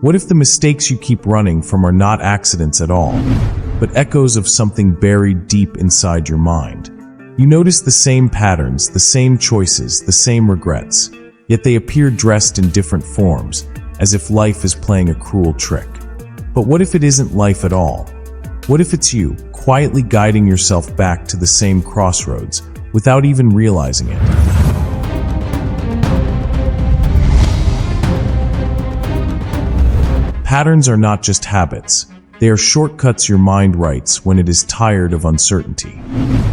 What if the mistakes you keep running from are not accidents at all, but echoes of something buried deep inside your mind? You notice the same patterns, the same choices, the same regrets, yet they appear dressed in different forms, as if life is playing a cruel trick. But what if it isn't life at all? What if it's you, quietly guiding yourself back to the same crossroads, without even realizing it? Patterns are not just habits. They are shortcuts your mind writes when it is tired of uncertainty.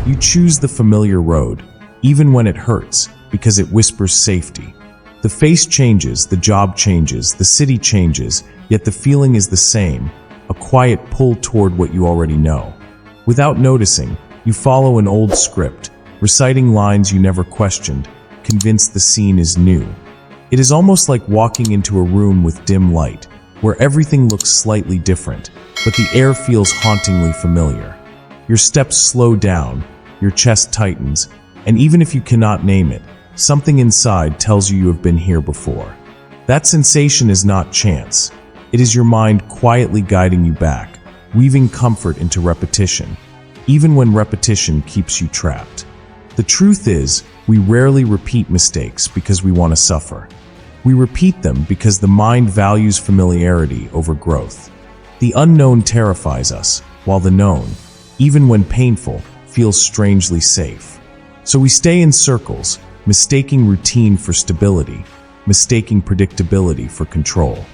You choose the familiar road, even when it hurts, because it whispers safety. The face changes, the job changes, the city changes, yet the feeling is the same, a quiet pull toward what you already know. Without noticing, you follow an old script, reciting lines you never questioned, convinced the scene is new. It is almost like walking into a room with dim light, where everything looks slightly different, but the air feels hauntingly familiar. Your steps slow down, your chest tightens, and even if you cannot name it, something inside tells you have been here before. That sensation is not chance. It is your mind quietly guiding you back, weaving comfort into repetition, even when repetition keeps you trapped. The truth is, we rarely repeat mistakes because we want to suffer. We repeat them because the mind values familiarity over growth. The unknown terrifies us, while the known, even when painful, feels strangely safe. So we stay in circles, mistaking routine for stability, mistaking predictability for control.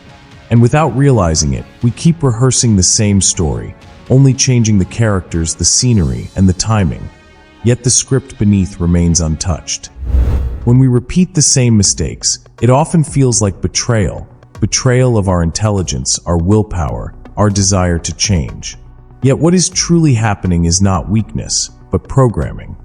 And without realizing it, we keep rehearsing the same story, only changing the characters, the scenery, and the timing. Yet the script beneath remains untouched. When we repeat the same mistakes, it often feels like betrayal of our intelligence, our willpower, our desire to change. Yet what is truly happening is not weakness, but programming.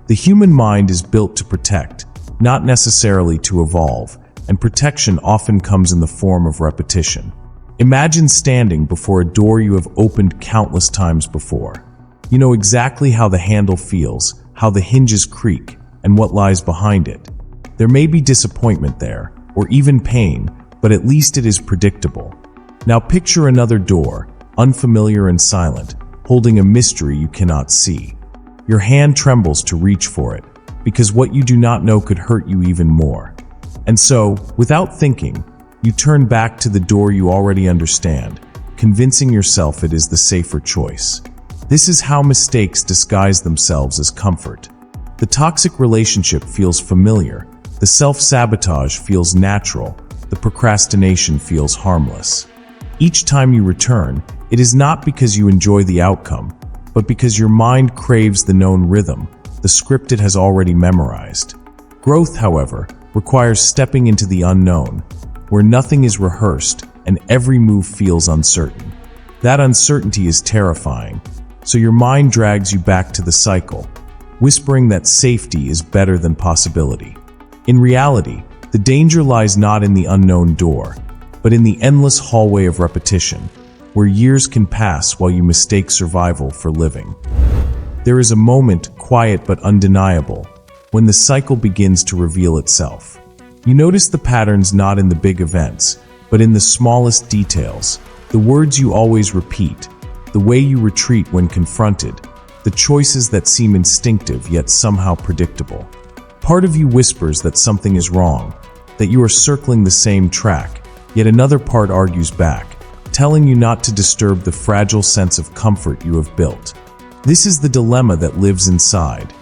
The human mind is built to protect, not necessarily to evolve, and protection often comes in the form of repetition. Imagine standing before a door you have opened countless times before. You know exactly how the handle feels, how the hinges creak, and what lies behind it. There may be disappointment there, or even pain, but at least it is predictable. Now picture another door, unfamiliar and silent, holding a mystery you cannot see. Your hand trembles to reach for it, because what you do not know could hurt you even more. And so, without thinking, you turn back to the door you already understand, convincing yourself it is the safer choice. This is how mistakes disguise themselves as comfort. The toxic relationship feels familiar, the self-sabotage feels natural, the procrastination feels harmless. Each time you return, it is not because you enjoy the outcome, but because your mind craves the known rhythm, the script it has already memorized. Growth, however, requires stepping into the unknown, where nothing is rehearsed and every move feels uncertain. That uncertainty is terrifying, so your mind drags you back to the cycle, whispering that safety is better than possibility. In reality, the danger lies not in the unknown door, but in the endless hallway of repetition, where years can pass while you mistake survival for living. There is a moment, quiet but undeniable, when the cycle begins to reveal itself. You notice the patterns not in the big events, but in the smallest details, the words you always repeat, the way you retreat when confronted, the choices that seem instinctive yet somehow predictable. Part of you whispers that something is wrong, that you are circling the same track, yet another part argues back, telling you not to disturb the fragile sense of comfort you have built. This is the dilemma that lives inside.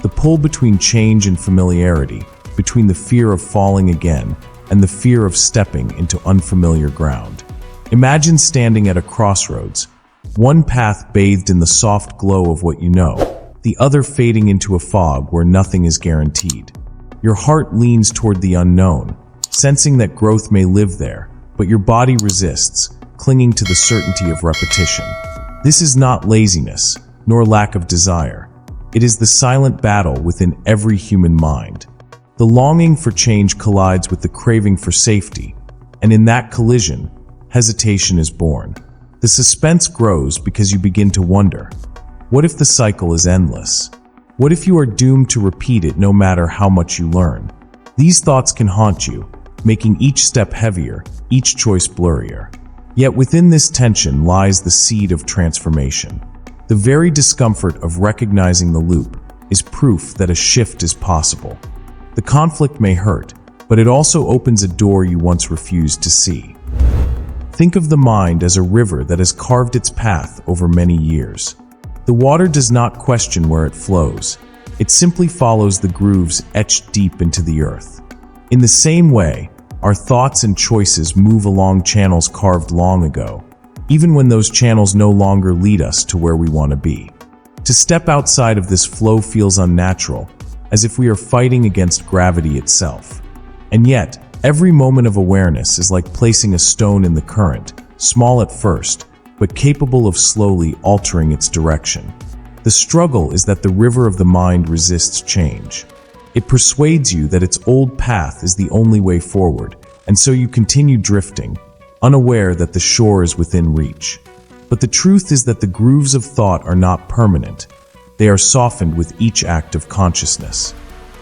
The pull between change and familiarity, between the fear of falling again and the fear of stepping into unfamiliar ground. Imagine standing at a crossroads, one path bathed in the soft glow of what you know, the other fading into a fog where nothing is guaranteed. Your heart leans toward the unknown, sensing that growth may live there, but your body resists, clinging to the certainty of repetition. This is not laziness, nor lack of desire. It is the silent battle within every human mind. The longing for change collides with the craving for safety, and in that collision, hesitation is born. The suspense grows because you begin to wonder, what if the cycle is endless? What if you are doomed to repeat it no matter how much you learn? These thoughts can haunt you, making each step heavier, each choice blurrier. Yet within this tension lies the seed of transformation. The very discomfort of recognizing the loop is proof that a shift is possible. The conflict may hurt, but it also opens a door you once refused to see. Think of the mind as a river that has carved its path over many years. The water does not question where it flows. It simply follows the grooves etched deep into the earth. In the same way, our thoughts and choices move along channels carved long ago, even when those channels no longer lead us to where we want to be. To step outside of this flow feels unnatural, as if we are fighting against gravity itself. And yet, every moment of awareness is like placing a stone in the current, small at first, but capable of slowly altering its direction. The struggle is that the river of the mind resists change. It persuades you that its old path is the only way forward, and so you continue drifting, unaware that the shore is within reach. But the truth is that the grooves of thought are not permanent. They are softened with each act of consciousness.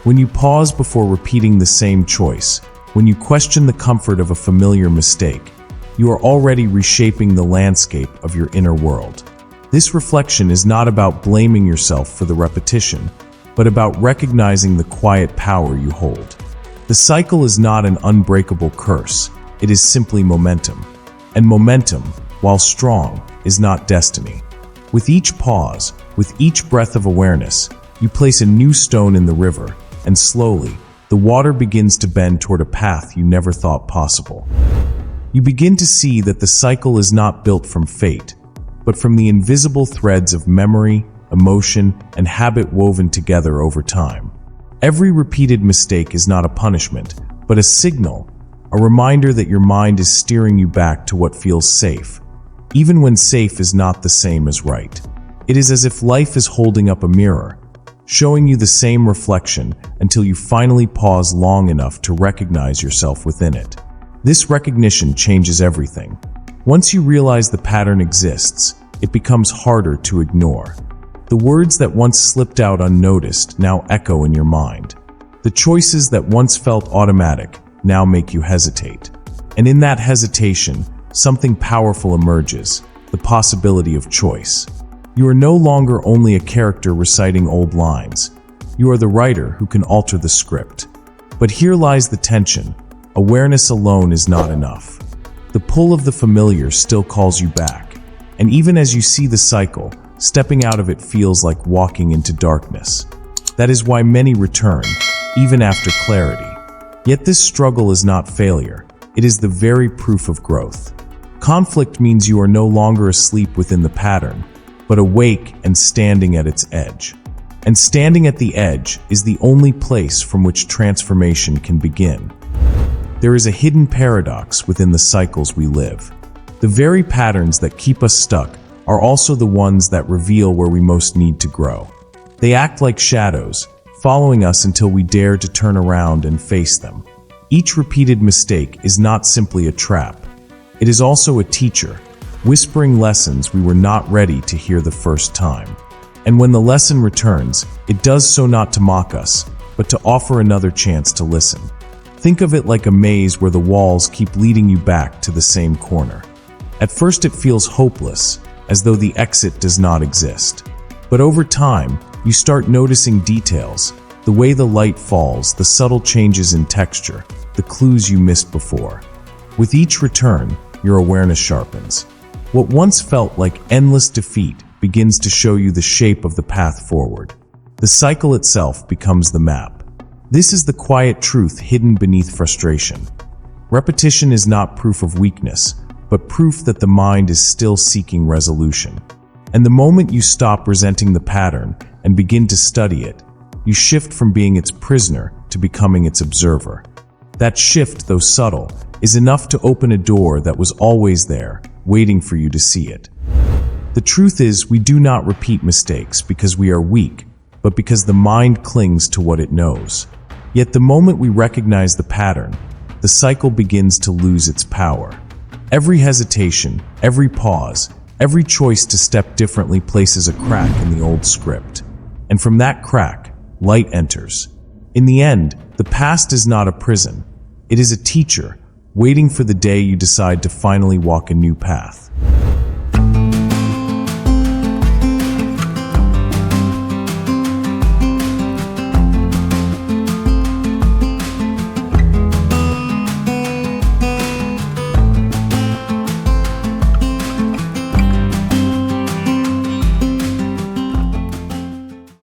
When you pause before repeating the same choice, when you question the comfort of a familiar mistake, you are already reshaping the landscape of your inner world. This reflection is not about blaming yourself for the repetition, but about recognizing the quiet power you hold. The cycle is not an unbreakable curse, it is simply momentum. And momentum, while strong, is not destiny. With each pause, with each breath of awareness, you place a new stone in the river, and slowly, the water begins to bend toward a path you never thought possible. You begin to see that the cycle is not built from fate, but from the invisible threads of memory, emotion, and habit woven together over time. Every repeated mistake is not a punishment, but a signal, a reminder that your mind is steering you back to what feels safe, even when safe is not the same as right. It is as if life is holding up a mirror, showing you the same reflection until you finally pause long enough to recognize yourself within it. This recognition changes everything. Once you realize the pattern exists, it becomes harder to ignore. The words that once slipped out unnoticed now echo in your mind. The choices that once felt automatic now make you hesitate. And in that hesitation, something powerful emerges, the possibility of choice. You are no longer only a character reciting old lines. You are the writer who can alter the script. But here lies the tension. Awareness alone is not enough. The pull of the familiar still calls you back. And even as you see the cycle, stepping out of it feels like walking into darkness. That is why many return, even after clarity. Yet this struggle is not failure. It is the very proof of growth. Conflict means you are no longer asleep within the pattern, but awake and standing at its edge. And standing at the edge is the only place from which transformation can begin. There is a hidden paradox within the cycles we live. The very patterns that keep us stuck are also the ones that reveal where we most need to grow. They act like shadows, following us until we dare to turn around and face them. Each repeated mistake is not simply a trap. It is also a teacher, whispering lessons we were not ready to hear the first time. And when the lesson returns, it does so not to mock us, but to offer another chance to listen. Think of it like a maze where the walls keep leading you back to the same corner. At first it feels hopeless, as though the exit does not exist. But over time, you start noticing details, the way the light falls, the subtle changes in texture, the clues you missed before. With each return, your awareness sharpens. What once felt like endless defeat begins to show you the shape of the path forward. The cycle itself becomes the map. This is the quiet truth hidden beneath frustration. Repetition is not proof of weakness, but proof that the mind is still seeking resolution. And the moment you stop resenting the pattern and begin to study it, you shift from being its prisoner to becoming its observer. That shift, though subtle, is enough to open a door that was always there, waiting for you to see it. The truth is, we do not repeat mistakes because we are weak, but because the mind clings to what it knows. Yet the moment we recognize the pattern, the cycle begins to lose its power. Every hesitation, every pause, every choice to step differently places a crack in the old script. And from that crack, light enters. In the end, the past is not a prison. It is a teacher, waiting for the day you decide to finally walk a new path.